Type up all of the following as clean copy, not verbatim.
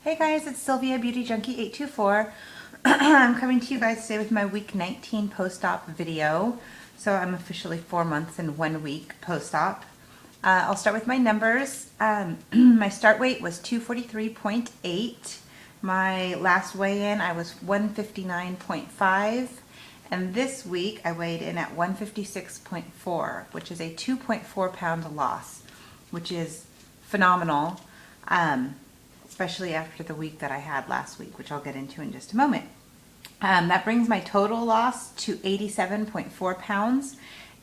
Hey guys, it's Sylvia, Beauty Junkie 824. I'm coming to you guys today with my week 19 post-op video. So I'm officially 4 months and 1 week post-op. I'll start with my numbers. My start weight was 243.8. My last weigh-in, I was 159.5. And this week I weighed in at 156.4, which is a 2.4 pound loss, which is phenomenal. Especially after the week that I had last week, which I'll get into in just a moment. That brings my total loss to 87.4 pounds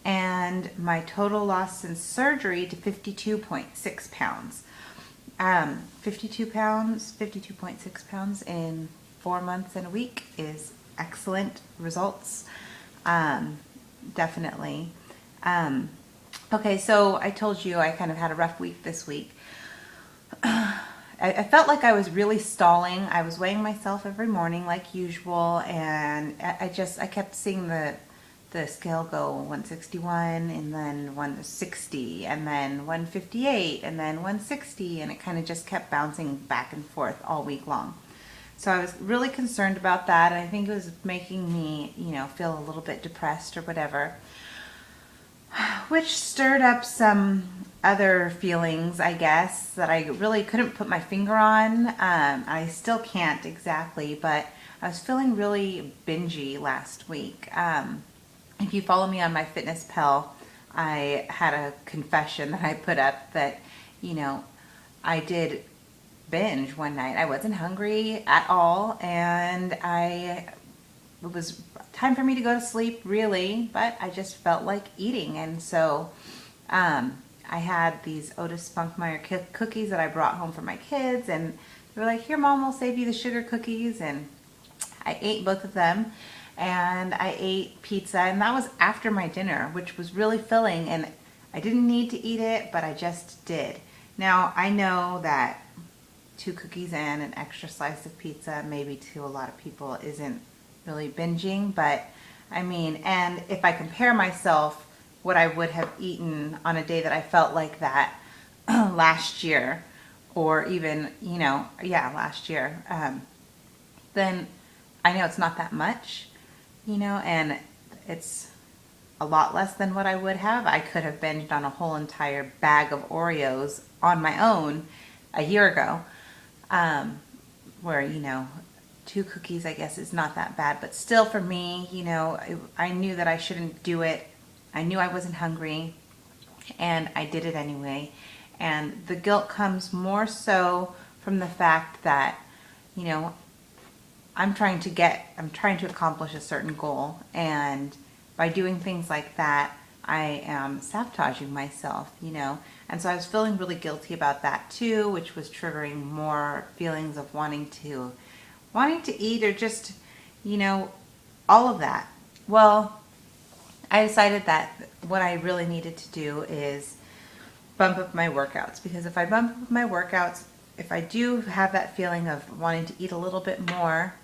and my total loss since surgery to 52.6 pounds. 52.6 pounds in 4 months and a week is excellent results. Definitely. Okay, so I told you I kind of had a rough week this week. I felt like I was really stalling. I was weighing myself every morning like usual, and I kept seeing the scale go 161 and then 160 and then 158 and then 160, and it kind of just kept bouncing back and forth all week long. So I was really concerned about that, and I think it was making me, feel a little bit depressed or whatever, which stirred up some other feelings, I guess, that I really couldn't put my finger on. I still can't exactly, but I was feeling really bingey last week. If you follow me on my Fitness Pal, I had a confession that I put up that, I did binge one night. I wasn't hungry at all, and it was time for me to go to sleep, really, but I just felt like eating, and so I had these Otis Spunkmeyer cookies that I brought home for my kids, and they were like, "Here, Mom, we'll save you the sugar cookies," and I ate both of them, and I ate pizza, and that was after my dinner, which was really filling, and I didn't need to eat it, but I just did. Now, I know that 2 cookies and an extra slice of pizza, maybe to a lot of people, isn't really binging, but I mean, and if I compare myself what I would have eaten on a day that I felt like that last year, or even, last year, then I know it's not that much, and it's a lot less than what I would have. I could have binged on a whole entire bag of Oreos on my own a year ago, where, 2 cookies, I guess, is not that bad, but still for me, I knew that I shouldn't do it. I knew I wasn't hungry, and I did it anyway. And the guilt comes more so from the fact that, I'm trying to accomplish a certain goal, and by doing things like that, I am sabotaging myself, And so I was feeling really guilty about that too, which was triggering more feelings of wanting to eat, or just, all of that. Well, I decided that what I really needed to do is bump up my workouts, because if I bump up my workouts, if I do have that feeling of wanting to eat a little bit more,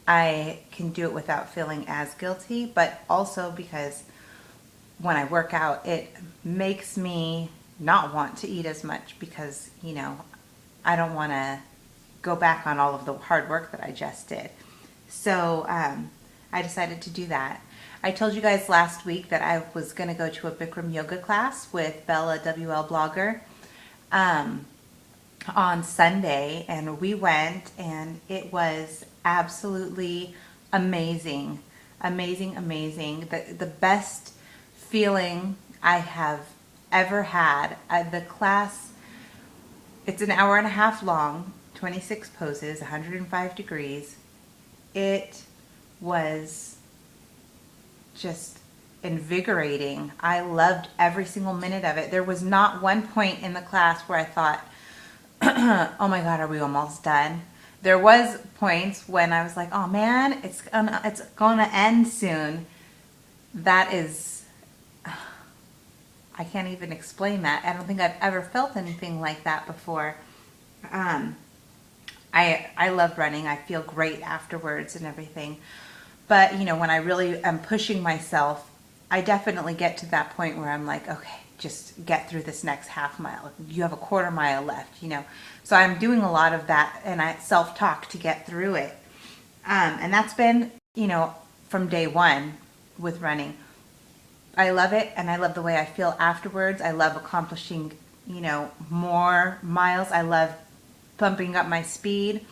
I can do it without feeling as guilty, but also because when I work out, it makes me not want to eat as much, because, I don't want to go back on all of the hard work that I just did. So I decided to do that. I told you guys last week that I was going to go to a Bikram-yoga class with Bella, WL Blogger, on Sunday, and we went, and it was absolutely amazing. Amazing, amazing. The best feeling I have ever had. The class, it's an hour and a half long, 26 poses, 105 degrees. It was just invigorating. I loved every single minute of it. There was not one point in the class where I thought, oh my God, are we almost done? There was points when I was like, oh man, it's gonna end soon. That is, I can't even explain that. I don't think I've ever felt anything like that before. I love running. I feel great afterwards and everything. But, when I really am pushing myself, I definitely get to that point where I'm like, okay, just get through this next half mile. You have a quarter mile left, you know. So I'm doing a lot of that, and I self-talk to get through it. And that's been, you know, from day one with running. I love it, and I love the way I feel afterwards. I love accomplishing, you know, more miles. I love bumping up my speed.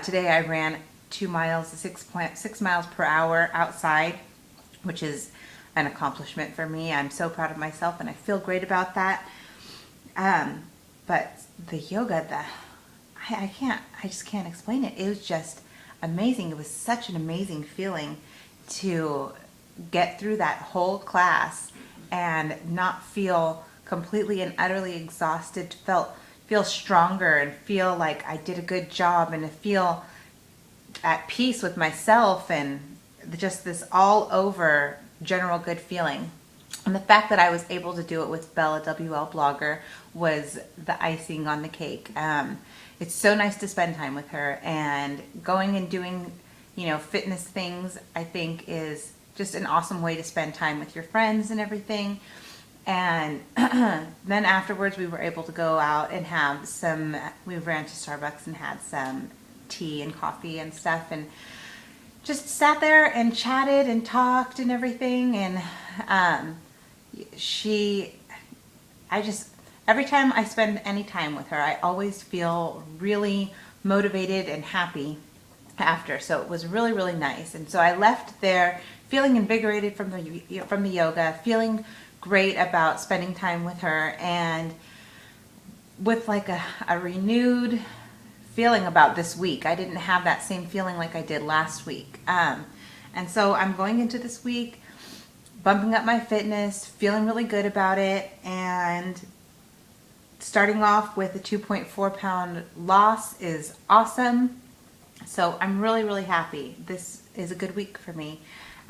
Today I ran 2 miles, 6.6 miles per hour outside, which is an accomplishment for me. I'm so proud of myself, and I feel great about that. But the yoga, I just can't explain it. It was just amazing. It was such an amazing feeling to get through that whole class and not feel completely and utterly exhausted. Feel stronger and feel like I did a good job, and to feel at peace with myself, and just this all over general good feeling. And the fact that I was able to do it with Bella WL Blogger was the icing on the cake. It's so nice to spend time with her, and going and doing, you know, fitness things, I think is just an awesome way to spend time with your friends and everything. And then afterwards we were able to go out and have some, we ran to Starbucks and had some tea and coffee and stuff, and just sat there and chatted and talked and everything. And every time I spend any time with her, I always feel really motivated and happy after. So it was really, really nice. And so I left there feeling invigorated from the yoga, feeling great about spending time with her, and with like a renewed feeling about this week. I didn't have that same feeling like I did last week. And so I'm going into this week bumping up my fitness, feeling really good about it, and starting off with a 2.4 pound loss is awesome. So I'm really, really happy. This is a good week for me.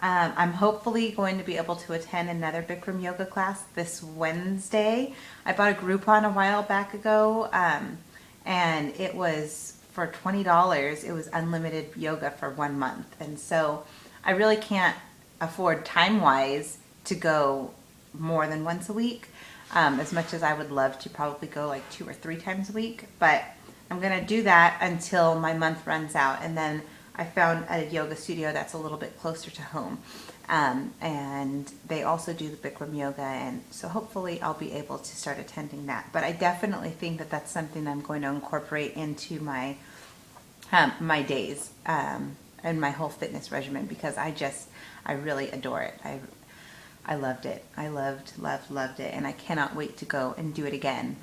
I'm hopefully going to be able to attend another Bikram-yoga class this Wednesday. I bought a Groupon a while back ago, and it was for $20. It was unlimited yoga for 1 month. And so I really can't afford time-wise to go more than once a week, as much as I would love to probably go like 2 or 3 times a week. But I'm going to do that until my month runs out, and then I found a yoga studio that's a little bit closer to home, and they also do the Bikram yoga, and so hopefully I'll be able to start attending that. But I definitely think that that's something I'm going to incorporate into my my days and my whole fitness regimen, because I really adore it. I loved it. I loved it, and I cannot wait to go and do it again.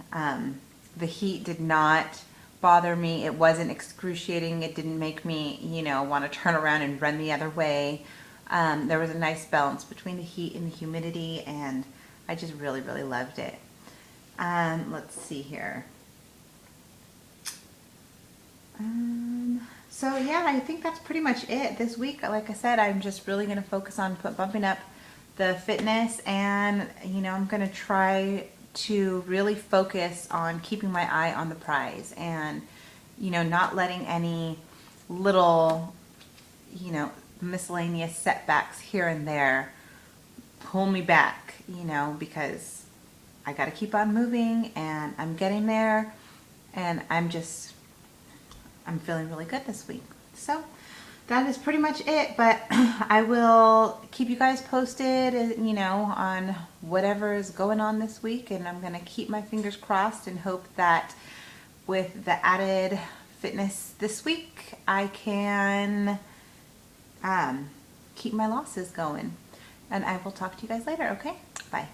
The heat did not bother me. It wasn't excruciating. It didn't make me, you know, want to turn around and run the other way. There was a nice balance between the heat and the humidity, and I just really, really loved it. Let's see here. So yeah, I think that's pretty much it this week. Like I said, I'm just really going to focus on bumping up the fitness, and, you know, I'm going to try to really focus on keeping my eye on the prize, and, you know, not letting any little, you know, miscellaneous setbacks here and there pull me back, you know, because I got to keep on moving, and I'm getting there, and I'm feeling really good this week. So that is pretty much it, but I will keep you guys posted, you know, on whatever is going on this week, and I'm going to keep my fingers crossed and hope that with the added fitness this week, I can keep my losses going. And I will talk to you guys later, okay? Bye.